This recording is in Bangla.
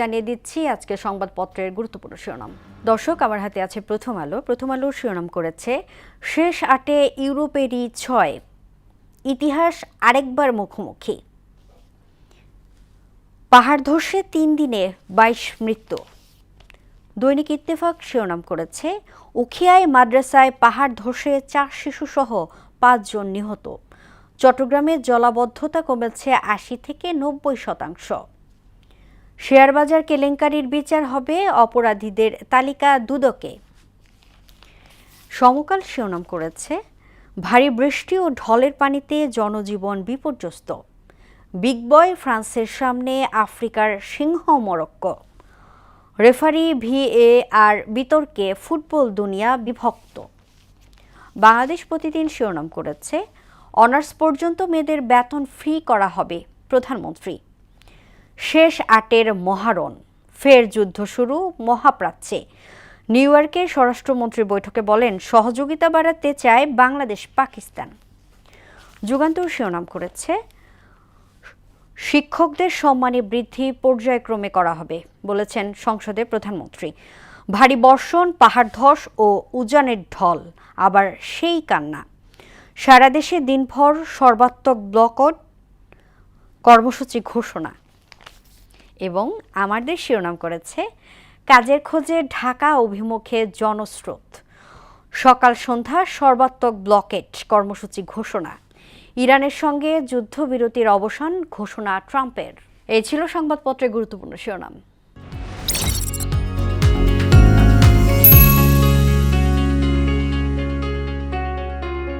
জানিয়ে দিচ্ছি আজকে সংবাদপত্রের গুরুত্বপূর্ণ শিরোনাম। দর্শক, আমার হাতে আছে প্রথম আলোর শিরোনাম করেছে শেষ 8-এ ইউরোপেরই 6, ইতিহাস আরেকবার মুখোমুখি। পাহাড় ধসে 3 দিনে 22 মৃত্যু। দৈনিক ইত্তেফাক শিরোনাম করেছে উখিয়ায় মাদ্রাসায় পাহাড় ধসে 4 শিশুসহ 5 জন নিহত। চট্টগ্রামে জলাবদ্ধতা কমেছে 80 থেকে 90%। শেয়ারবাজার কেলেঙ্কারির বিচার হবে, অপরাধীদের তালিকা দুদকে। সমকাল শিরোনাম করেছে ভারী বৃষ্টি ও ঢলের পানিতে জনজীবন বিপর্যস্ত। বিগ বয় ফ্রান্সের সামনে আফ্রিকার সিংহ মরক্কো। রেফারি VAR বিতর্কে ফুটবল দুনিয়া বিভক্ত। বাংলাদেশ প্রতিদিন শিরোনাম করেছে অনার্স পর্যন্ত মেয়েদের বেতন ফ্রি করা হবে, প্রধানমন্ত্রী। শেষ 8-এর মহারণ, ফের যুদ্ধ শুরু মহাপ্রাচ্যে। নিউ ইয়র্কে স্বরাষ্ট্রমন্ত্রীর বৈঠকে বলেন সহযোগিতা বাড়াতে চায় বাংলাদেশ পাকিস্তান। যুগান্তর শিরোনাম করেছে শিক্ষকদের সম্মানী বৃদ্ধি পর্যায়ক্রমে করা হবে, বলেছেন সংসদে প্রধানমন্ত্রী। ভারী বর্ষণ, পাহাড় ধস ও উজানের ঢল, আবার সেই কান্না। সারা দেশে দিনভর সর্বাত্মক ব্লকআউট কর্মসূচি ঘোষণা। এবং আমাদের শিরোনাম করেছে কাজের খোঁজে ঢাকা অভিমুখে জনস্রোত। সকাল সন্ধ্যা সর্বাত্মক ব্লকেট কর্মসূচি ঘোষণা। ইরানের সঙ্গে যুদ্ধবিরতির অবসান ঘোষণা ট্রাম্পের। এই ছিল সংবাদপত্রের গুরুত্বপূর্ণ শিরোনাম।